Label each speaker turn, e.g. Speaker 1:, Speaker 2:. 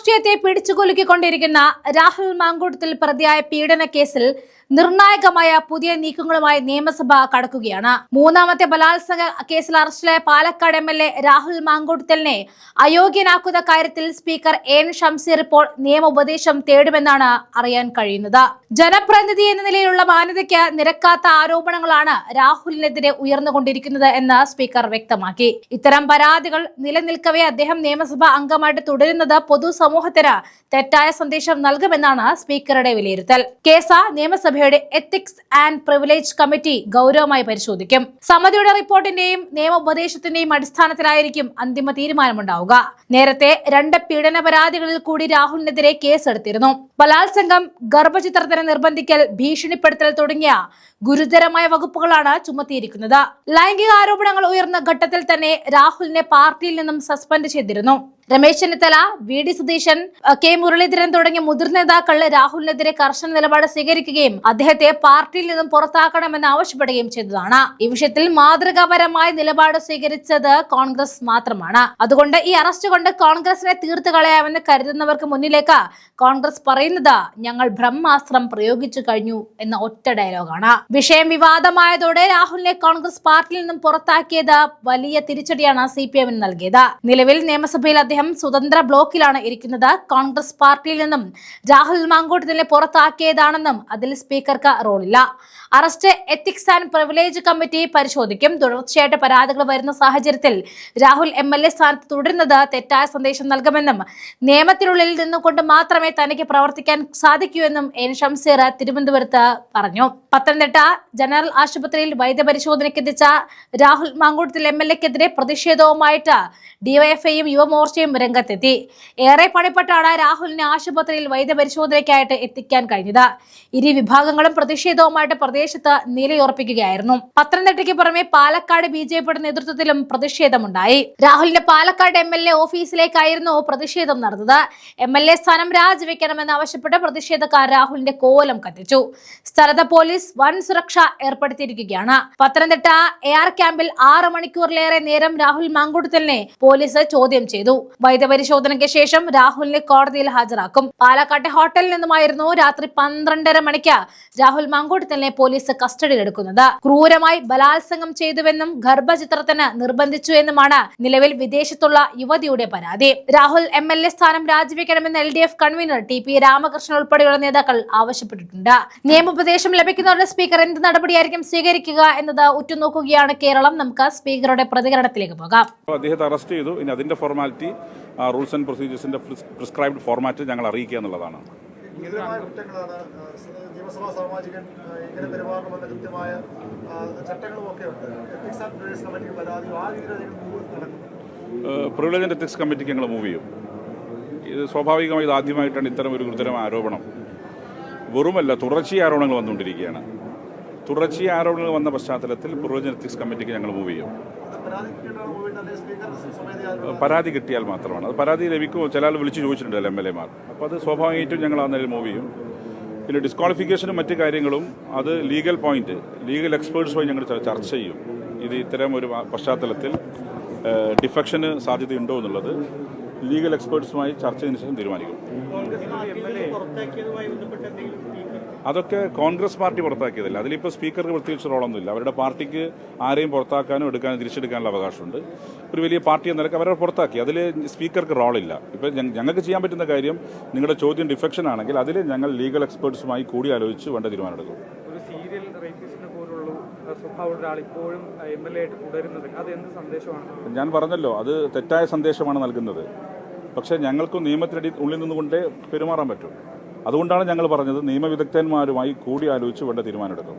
Speaker 1: രാഷ്ട്രീയത്തെ പിടിച്ചുകുലുക്കിക്കൊണ്ടിരിക്കുന്ന രാഹുൽ മാങ്കൂട്ടത്തിൽ പ്രതിയായ പീഡന കേസിൽ നിർണായകമായ പുതിയ നീക്കങ്ങളുമായി നിയമസഭ കടക്കുകയാണ്. മൂന്നാമത്തെ ബലാത്സംഗ കേസിൽ അറസ്റ്റിലായ പാലക്കാട് MLA രാഹുൽ മാങ്കൂട്ടത്തിലിനെ അയോഗ്യനാക്കുന്ന കാര്യത്തിൽ സ്പീക്കർ എൻ ഷംസീർ ഇപ്പോൾ നിയമോപദേശം തേടുമെന്നാണ് അറിയാൻ കഴിയുന്നത്. ജനപ്രതിനിധി എന്ന നിലയിലുള്ള മാന്യതയ്ക്ക് നിരക്കാത്ത ആരോപണങ്ങളാണ് രാഹുലിനെതിരെ ഉയർന്നുകൊണ്ടിരിക്കുന്നത് എന്ന് സ്പീക്കർ വ്യക്തമാക്കി. ഇത്തരം പരാതികൾ നിലനിൽക്കവേ അദ്ദേഹം നിയമസഭാ അംഗമായിട്ട് തുടരുന്നത് പൊതുസമൂഹത്തിന് തെറ്റായ സന്ദേശം നൽകുമെന്നാണ് സ്പീക്കറുടെ വിലയിരുത്തൽ. കേസ് നിയമസഭയുടെ എത്തിക്സ് ആൻഡ് പ്രിവിലേജ് കമ്മിറ്റി ഗൗരവമായി പരിശോധിക്കും. സമിതിയുടെ റിപ്പോർട്ടിന്റെയും നിയമോപദേശത്തിന്റെയും അടിസ്ഥാനത്തിലായിരിക്കും അന്തിമ തീരുമാനമുണ്ടാവുക. നേരത്തെ 2 പീഡന പരാതികളിൽ കൂടി രാഹുലിനെതിരെ കേസെടുത്തിരുന്നു. ബലാത്സംഗം, ഗർഭചിത്രത്തിന് നിർബന്ധിക്കൽ, ഭീഷണിപ്പെടുത്തൽ തുടങ്ങിയ ഗുരുതരമായ വകുപ്പുകളാണ് ചുമത്തിയിരിക്കുന്നത്. ലൈംഗിക ആരോപണങ്ങൾ ഉയർന്ന ഘട്ടത്തിൽ തന്നെ രാഹുലിനെ പാർട്ടിയിൽ നിന്നും സസ്പെൻഡ് ചെയ്തിരുന്നു. രമേശ് ചെന്നിത്തല, VD സതീശൻ, K മുരളീധരൻ തുടങ്ങിയ മുതിർന്ന നേതാക്കൾ രാഹുലിനെതിരെ കർശന നിലപാട് സ്വീകരിക്കുകയും അദ്ദേഹത്തെ പാർട്ടിയിൽ നിന്നും പുറത്താക്കണമെന്ന് ആവശ്യപ്പെടുകയും ചെയ്തതാണ്. ഈ വിഷയത്തിൽ മാതൃകാപരമായ നിലപാട് സ്വീകരിച്ചത് കോൺഗ്രസ് മാത്രമാണ്. അതുകൊണ്ട് ഈ അറസ്റ്റ് കൊണ്ട് കോൺഗ്രസിനെ തീർത്തു കളയാമെന്ന് കരുതുന്നവർക്ക് മുന്നിലേക്ക് കോൺഗ്രസ് പറയുന്നത് ഞങ്ങൾ ബ്രഹ്മാസ്ത്രം പ്രയോഗിച്ചു കഴിഞ്ഞു എന്ന ഒറ്റ ഡയലോഗാണ്. വിഷയം വിവാദമായതോടെ രാഹുലിനെ കോൺഗ്രസ് പാർട്ടിയിൽ നിന്നും പുറത്താക്കിയത് വലിയ തിരിച്ചടിയാണ് CPM നൽകിയത്. നിലവിൽ നിയമസഭയിൽ അദ്ദേഹം സ്വതന്ത്ര ബ്ലോക്കിലാണ് ഇരിക്കുന്നത്. കോൺഗ്രസ് പാർട്ടിയിൽ നിന്നും രാഹുൽ മാങ്കൂട്ടത്തിലിനെ പുറത്താക്കിയതാണെന്നും അതിൽ സ്പീക്കർക്ക് റോളില്ല. Arrest ethics and privilege committee പരിശോധിക്കും. തുടർച്ചയായിട്ട് പരാതികൾ വരുന്ന സാഹചര്യത്തിൽ രാഹുൽ MLA സ്ഥാനത്ത് തുടരുന്നത് തെറ്റായ സന്ദേശം നൽകുമെന്നും നിയമത്തിനുള്ളിൽ നിന്നുകൊണ്ട് മാത്രമേ തനിക്ക് പ്രവർത്തിക്കാൻ സാധിക്കൂ എന്നും എൻ ഷംസീർ തിരുവനന്തപുരത്ത് പറഞ്ഞു. പത്തനംതിട്ട ജനറൽ ആശുപത്രിയിൽ വൈദ്യപരിശോധനയ്ക്കെത്തിച്ച രാഹുൽ മാങ്കൂട്ടത്തിൽ MLAക്കെതിരെ പ്രതിഷേധവുമായിട്ട് DYFIയും യുവമോർച്ചയും രംഗത്തെത്തി. ഏറെ പണിപ്പെട്ടാണ് രാഹുലിനെ ആശുപത്രിയിൽ വൈദ്യപരിശോധനയ്ക്കായിട്ട് എത്തിക്കാൻ കഴിഞ്ഞത്. ഇരു വിഭാഗങ്ങളും പ്രതിഷേധവുമായിട്ട് പ്രദേശത്ത് നിലയുറപ്പിക്കുകയായിരുന്നു. പത്തനംതിട്ടയ്ക്ക് പുറമെ പാലക്കാട് BJPയുടെ നേതൃത്വത്തിലും പ്രതിഷേധമുണ്ടായി. രാഹുലിന്റെ പാലക്കാട് MLA ഓഫീസിലേക്കായിരുന്നു പ്രതിഷേധം നടന്നത്. MLA സ്ഥാനം രാജിവെക്കണമെന്ന് ആവശ്യപ്പെട്ട് പ്രതിഷേധക്കാർ രാഹുലിന്റെ കോലം കത്തിച്ചു. സ്ഥലത്ത് പോലീസ് വൻ സുരക്ഷ ഏർപ്പെടുത്തിയിരിക്കുകയാണ്. പത്തനംതിട്ട AR ക്യാമ്പിൽ 6 മണിക്കൂറിലേറെ നേരം രാഹുൽ മാങ്കൂട്ടത്തിലിനെ പോലീസ് ചോദ്യം ചെയ്തു. വൈദ്യപരിശോധനയ്ക്ക് ശേഷം രാഹുലിനെ കോടതിയിൽ ഹാജരാക്കും. പാലക്കാട്ടെ ഹോട്ടലിൽ നിന്നുമായിരുന്നു രാത്രി 12:30 മണിക്ക് രാഹുൽ മാങ്കൂട്ടത്തിലിനെ പോലീസ് കസ്റ്റഡിയിലെടുക്കുന്നത്. ക്രൂരമായി ബലാത്സംഗം ചെയ്തുവെന്നും ഗർഭചിത്രത്തിന് നിർബന്ധിച്ചു എന്നുമാണ് നിലവിൽ വിദേശത്തുള്ള യുവതിയുടെ പരാതി. രാഹുൽ MLA സ്ഥാനം രാജിവെക്കണമെന്ന് LDF കൺവീനർ TP രാമകൃഷ്ണൻ ഉൾപ്പെടെയുള്ള നേതാക്കൾ ആവശ്യപ്പെട്ടിട്ടുണ്ട്. നിയമോപദേശം ലഭിക്കുന്നവരുടെ സ്പീക്കർ എന്ത് നടപടിയായിരിക്കും സ്വീകരിക്കുക എന്നത് ഉറ്റുനോക്കുകയാണ് കേരളം. നമുക്ക് സ്പീക്കറുടെ പ്രതികരണത്തിലേക്ക് പോകാം.
Speaker 2: അദ്ദേഹത്തെ അറസ്റ്റ് ചെയ്തു. ഇനി അതിന്റെ ഫോർമാലിറ്റി റൂൾസ് ആൻഡ് പ്രൊസീജിയേഴ്സിന്റെ പ്രിസ്ക്രൈബ്ഡ് ഫോർമാറ്റ് ഞങ്ങൾ അറിയിക്കുക എന്നുള്ളതാണ്. പ്രിവിലേജ് ആൻഡ് എത്തിക്സ് കമ്മിറ്റിക്ക് ഞങ്ങൾ മൂവ് ചെയ്യും. ഇത് സ്വാഭാവികമായി ഇത് ആദ്യമായിട്ടാണ് ഇത്തരം ഒരു ഗുരുതരമായ ആരോപണം. വെറുമല്ല, തുടർച്ചയായ ആരോപണങ്ങൾ വന്നുകൊണ്ടിരിക്കുകയാണ്. തുടർച്ചയായ ആരോപണങ്ങൾ വന്ന പശ്ചാത്തലത്തിൽ പ്രിവിലേജ് ആൻഡ് എത്തിക്സ് കമ്മിറ്റിക്ക് ഞങ്ങൾ മൂവ് ചെയ്യും. പരാതി കിട്ടിയാൽ മാത്രമാണ്. അത് പരാതി ലഭിക്കുമോ ചില ആൾ വിളിച്ച് ചോദിച്ചിട്ടുണ്ടല്ലോ MLAമാർ. അപ്പോൾ അത് സ്വാഭാവികമായിട്ടും ഞങ്ങൾ ആ നിലയിൽ മൂവ് ചെയ്യും. പിന്നെ ഡിസ്ക്വാളിഫിക്കേഷനും മറ്റു കാര്യങ്ങളും അത് ലീഗൽ എക്സ്പേർട്സുമായി ഞങ്ങൾ ചർച്ച ചെയ്യും. ഇത് ഇത്തരം ഒരു പശ്ചാത്തലത്തിൽ ഡിഫക്ഷന് സാധ്യതയുണ്ടോ എന്നുള്ളത് ലീഗൽ എക്സ്പേർട്സുമായി ചർച്ച ചെയ്തതിനു ശേഷം തീരുമാനിക്കും. അതൊക്കെ കോൺഗ്രസ് പാർട്ടി പുറത്താക്കിയതല്ല. അതിലിപ്പോൾ സ്പീക്കർക്ക് പ്രത്യേകിച്ച് റോളൊന്നുമില്ല. അവരുടെ പാർട്ടിക്ക് ആരെയും പുറത്താക്കാനും എടുക്കാനും തിരിച്ചെടുക്കാനുള്ള അവകാശമുണ്ട്. ഒരു വലിയ പാർട്ടി എന്ന നിലയ്ക്ക് അവരെ പുറത്താക്കി. അതിൽ സ്പീക്കർക്ക് റോളില്ല. ഇപ്പം ഞങ്ങൾക്ക് ചെയ്യാൻ പറ്റുന്ന കാര്യം, നിങ്ങളുടെ ചോദ്യം ഡിഫെക്ഷൻ ആണെങ്കിൽ അതിൽ ഞങ്ങൾ ലീഗൽ എക്സ്പേർട്സുമായി കൂടി ആലോചിച്ച് വേണ്ട തീരുമാനമെടുക്കും.
Speaker 3: ഒരു സീരിയൽ റേപ്പിസ്റ്റിനെ പോലുള്ള സ്വഭാവമുള്ള ഒരാൾ ഇപ്പോഴും MLA ആയിട്ട് തുടരുന്നത് അത് എന്ത് സന്ദേശമാണ്?
Speaker 2: ഞാൻ പറഞ്ഞല്ലോ, അത് തെറ്റായ സന്ദേശമാണ് നൽകുന്നത്. പക്ഷേ ഞങ്ങൾക്ക് നിയമത്തിനടി ഉള്ളിൽ നിന്നുകൊണ്ടേ പെരുമാറാൻ പറ്റും. അതുകൊണ്ടാണ് ഞങ്ങൾ പറഞ്ഞത് നിയമവിദഗ്ധന്മാരുമായി കൂടി ആലോചിച്ച് വേണ്ട തീരുമാനമെടുക്കും.